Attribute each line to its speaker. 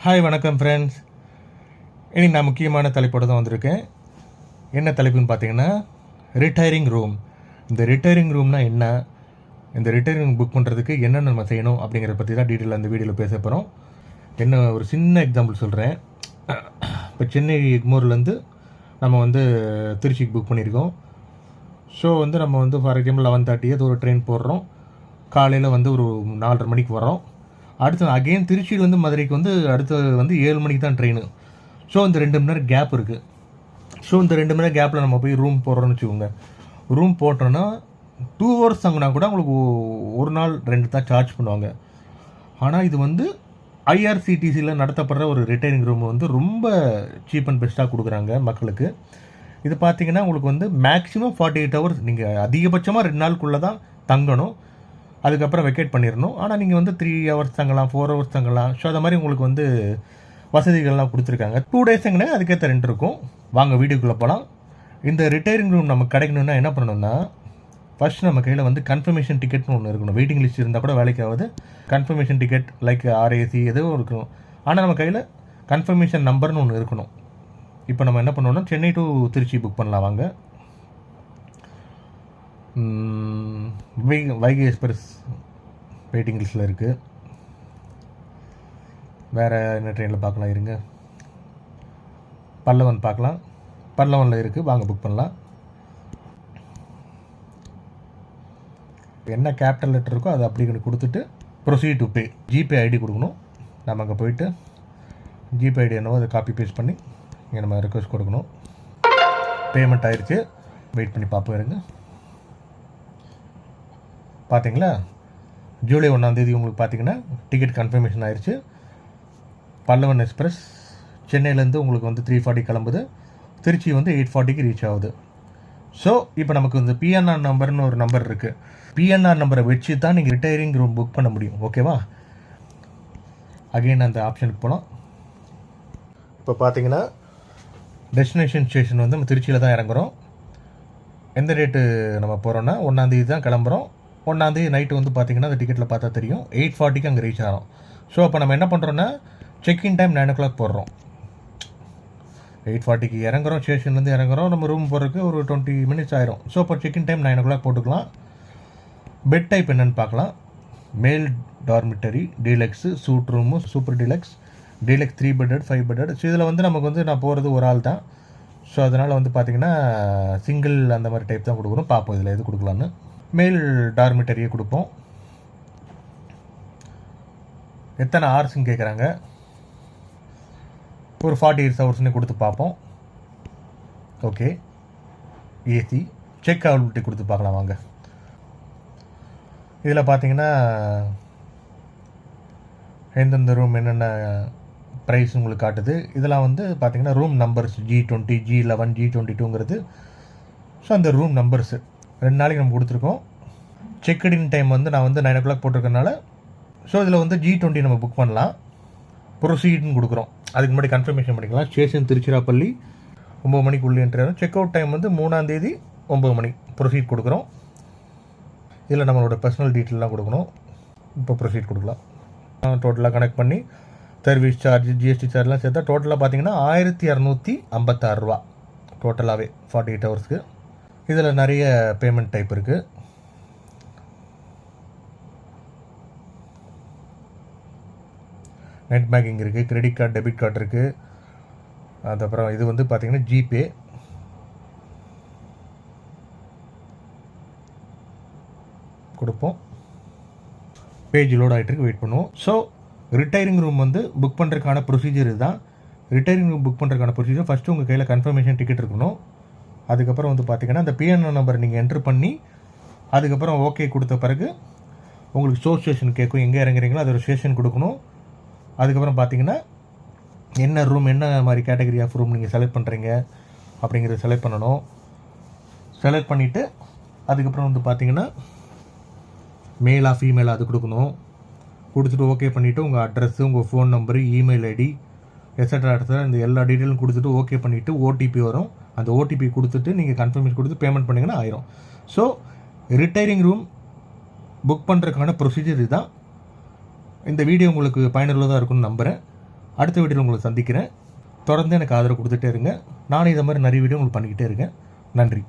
Speaker 1: Hi வணக்கம் friends. இன்னைக்கு நான் முக்கியமான தலைப்போடு தான் வந்திருக்கேன். என்ன தலைப்புன்னு பார்த்தீங்கன்னா ரிட்டையரிங் ரூம். இந்த ரிட்டையரிங் ரூம்னா என்ன, இந்த ரிட்டையரிங் ரூம் புக் பண்ணுறதுக்கு என்னென்ன நம்ம செய்யணும் அப்படிங்கிறத பற்றி தான் டீட்டெயிலாக இந்த வீடியோவில் பேச போகிறோம். என்ன ஒரு சின்ன எக்ஸாம்பிள் சொல்கிறேன். இப்போ சென்னை எக்மோர்லேருந்து நம்ம திருச்சிக்கு புக் பண்ணியிருக்கோம். ஸோ நம்ம ஃபார் எக்ஸாம்பிள் 11:30 ஒரு ட்ரெயின் போடுறோம். காலையில் ஒரு 4:30 மணிக்கு வரோம். அடுத்து அகெயின் திருச்சியிலேருந்து மதுரைக்கு அடுத்து 7 மணிக்கு தான் ட்ரெயின். ஸோ இந்த 2 மணி நேரம் கேப் இருக்குது. ஸோ இந்த 2 மணி நேரம் கேப்பில் நம்ம போய் ரூம் போடுறோன்னு வச்சுக்கோங்க. ரூம் போட்டோன்னா 2 ஹவர்ஸ் தங்கினா கூட உங்களுக்கு ஒரு நாள் 2 தான் சார்ஜ் பண்ணுவாங்க. ஆனால் இது ஐஆர்சிடிசியில் நடத்தப்படுற ஒரு ரிட்டையரிங் ரூம் ரொம்ப சீப் அண்ட் பெஸ்ட்டாக கொடுக்குறாங்க மக்களுக்கு. இது பார்த்தீங்கன்னா உங்களுக்கு மேக்ஸிமம் 48 ஹவர்ஸ், நீங்கள் அதிகபட்சமாக 2 நாளுக்குள்ளே தான் தங்கணும். அதுக்கப்புறம் வெக்கேட் பண்ணிடணும். ஆனால் நீங்கள் 3 ஹவர்ஸ் தங்கலாம், 4 ஹவர்ஸ் தங்கலாம். ஸோ அது மாதிரி உங்களுக்கு வசதிகள்லாம் கொடுத்துருக்காங்க. 2 டேஸ் தங்கினா அதுக்கேற்ற ரெண்ட் இருக்கும். வாங்க வீடியோக்குள்ளே போகலாம். இந்த ரிட்டையரிங் ரூம் நமக்கு கிடைக்கணும்னா என்ன பண்ணணும்னா, ஃபர்ஸ்ட் நம்ம கையில் கன்ஃபர்மேஷன் டிக்கெட்னு ஒன்று இருக்கணும். வெயிட்டிங் லிஸ்ட் இருந்தால் கூட வேலைக்கு ஆகுது. கன்ஃபர்மேஷன் டிக்கெட் லைக் ஆர்ஏசி எதுவும் இருக்கணும். ஆனால் நம்ம கையில் கன்ஃபர்மேஷன் நம்பர்னு ஒன்று இருக்கணும். இப்போ நம்ம என்ன பண்ணோம்னா சென்னை டு திருச்சி புக் பண்ணலாம். வாங்க. வைகை எக்ஸ்பிரஸ் வெயிட்டிங் லிஸ்ட்டில் இருக்குது. வேறு என்ன ட்ரெயினில் பார்க்கலாம், இருங்க. பல்லவன் பார்க்கலாம். பல்லவனில் இருக்குது, வாங்க புக் பண்ணலாம். என்ன கேபிட்டல் லெட்டர் இருக்கோ அதை அப்படி கொடுத்துட்டு proceed to pay, GPay ID கொடுக்கணும். நம்ம அங்கே போயிட்டு ஜிபே ஐடி என்னவோ அதை காப்பி பேஸ்ட் பண்ணி இங்கே நம்ம ரெக்வஸ்ட் கொடுக்கணும். பேமெண்ட் ஆயிடுச்சு. வெயிட் பண்ணி பார்ப்போம், இருங்க. பார்த்தீங்களா, ஜூலை 1 உங்களுக்கு பார்த்தீங்கன்னா டிக்கெட் கன்ஃபர்மேஷன் ஆயிடுச்சு. பல்லவன் எக்ஸ்பிரஸ் சென்னையிலேருந்து உங்களுக்கு 3:40 கிளம்புது. திருச்சி 8:40 ரீச் ஆகுது. ஸோ இப்போ நமக்கு பிஎன்ஆர் நம்பர்னு ஒரு நம்பர் இருக்குது. பிஎன்ஆர் நம்பரை வச்சு தான் நீங்கள் ரிட்டையரிங் ரூம் புக் பண்ண முடியும். ஓகேவா? அகெயின் அந்த ஆப்ஷனுக்கு போகலாம். இப்போ பார்த்தீங்கன்னா டெஸ்டினேஷன் ஸ்டேஷன் நம்ம திருச்சியில் தான் இறங்குறோம். எந்த டேட்டு நம்ம போகிறோன்னா 1 தான் கிளம்புறோம். 1 நைட்டு பார்த்தீங்கன்னா அந்த டிக்கெட்டில் பார்த்தா தெரியும் 8:40 அங்கே ரீச் ஆகிறோம். ஸோ அப்போ நம்ம என்ன பண்ணுறோன்னா செக்இன் டைம் 9 o'clock போடுறோம். 8:40 இறங்குறோம், ஸ்டேஷன்லேருந்து இறங்குறோம். நம்ம ரூம் போகிறதுக்கு ஒரு 20 minutes ஆயிரும். ஸோ அப்போ செக்இன் டைம் 9 o'clock போட்டுக்கலாம். பெட் டைப் என்னென்னு பார்க்கலாம். மேல் dormitory, deluxe, suite room, super deluxe, deluxe 3 bedded 5 bedded. So இதில் நமக்கு நான் போகிறது ஒரு ஆள் தான். ஸோ அதனால் பார்த்தீங்கன்னா சிங்கிள் அந்த மாதிரி டைப் தான் கொடுக்கணும். பார்ப்போம் இதில் எது கொடுக்கலான்னு. மேல் டார்மிட்டரியை கொடுப்போம். எத்தனை ஹவர்ஸ்ன்னு கேட்குறாங்க. ஒரு 48 ஹவர்ஸ்னு கொடுத்து பார்ப்போம். ஓகே. ஏசி செக் அவைலபிலிட்டி கொடுத்து பார்க்கலாம். வாங்க. இதில் பார்த்தீங்கன்னா எந்தெந்த ரூம் என்னென்ன ப்ரைஸ் உங்களுக்கு காட்டுது. இதெல்லாம் பார்த்தீங்கன்னா ரூம் நம்பர்ஸ் G20, G11, G22ங்கிறது. ஸோ அந்த ரூம் நம்பர்ஸு 2 நாளைக்கு நம்ம கொடுத்துருக்கோம். செக்இன் டைம் நான் 9 o'clock போட்டிருக்கனால ஸோ இதில் G20 நம்ம புக் பண்ணலாம். ப்ரொசீட்னு கொடுக்குறோம். அதுக்கு முன்னாடி கன்ஃபர்மேஷன் பண்ணிக்கலாம். ஸ்டேஷன் திருச்சிராப்பள்ளி 9 மணிக்கு உள்ளே என்ட்ரி ஆகும். செக் அவுட் டைம் 3 9 மணி. ப்ரொசீட் கொடுக்குறோம். இதில் நம்மளோட பர்சனல் டீட்டெயிலாம் கொடுக்கணும். இப்போ ப்ரொசீட் கொடுக்கலாம். டோட்டலாக கனெக்ட் பண்ணி சர்வீஸ் சார்ஜ், ஜிஎஸ்டி சார்ஜ்லாம் சேர்த்தா டோட்டலாக பார்த்தீங்கன்னா 1256 ரூபா டோட்டலாகவே 48 ஹவர்ஸ்க்கு. இதில் நிறைய பேமெண்ட் டைப் இருக்குது. நெட் பேங்கிங் இருக்குது, கிரெடிட் கார்டு, டெபிட் கார்டு இருக்குது. அதுக்கப்புறம் இது பார்த்தீங்கன்னா ஜிபே. கொடுப்போம். பேஜ் லோட் ஆகிட்டு இருக்கு, வெயிட் பண்ணுவோம். ஸோ ரிட்டையரிங் ரூம் புக் பண்ணுறதுக்கான ப்ரொசீஜர் இதுதான். ரிட்டையரிங் ரூம் புக் பண்ணுறதுக்கான ப்ரொசீஜர் ஃபஸ்ட்டு உங்கள் கையில் கன்ஃபர்மேஷன் டிக்கெட் இருக்கணும். அதுக்கப்புறம் பார்த்தீங்கன்னா அந்த பிஎன்ஆர் நம்பர் நீங்கள் என்ட்ரு பண்ணி அதுக்கப்புறம் ஓகே கொடுத்த பிறகு உங்களுக்கு ஷோ ஸ்டேஷன் கேட்கும். எங்கே இறங்குறீங்களோ அது ஒரு ஸ்டேஷன் கொடுக்கணும். அதுக்கப்புறம் பார்த்தீங்கன்னா என்ன ரூம், என்ன மாதிரி கேட்டகரி ஆஃப் ரூம் நீங்கள் செலக்ட் பண்ணுறீங்க அப்படிங்கிறத செலக்ட் பண்ணணும். செலக்ட் பண்ணிவிட்டு அதுக்கப்புறம் பார்த்தீங்கன்னா மேலா ஃபீமேலா அது கொடுக்கணும். கொடுத்துட்டு ஓகே பண்ணிவிட்டு உங்கள் அட்ரஸ்ஸு, உங்கள் phone number, email ID extra இந்த எல்லா டீட்டெயிலும் கொடுத்துட்டு ஓகே பண்ணிவிட்டு ஓடிபி வரும். அந்த ஓடிபி கொடுத்துட்டு நீங்கள் கன்ஃபர்மேஷன் கொடுத்து பேமெண்ட் பண்ணிங்கன்னா ஆயிரும். ஸோ ரிட்டையரிங் ரூம் புக் பண்ணுறதுக்கான ப்ரொசீஜர் இதுதான். இந்த வீடியோ உங்களுக்கு பயனுள்ளதாக இருக்கும்னு நம்புகிறேன். அடுத்த வீடியோவில் உங்களை சந்திக்கிறேன். தொடர்ந்து எனக்கு ஆதரவு கொடுத்துட்டே இருங்க. நானும் இதை மாதிரி நிறைய வீடியோ உங்களுக்கு பண்ணிக்கிட்டே இருக்கேன். நன்றி.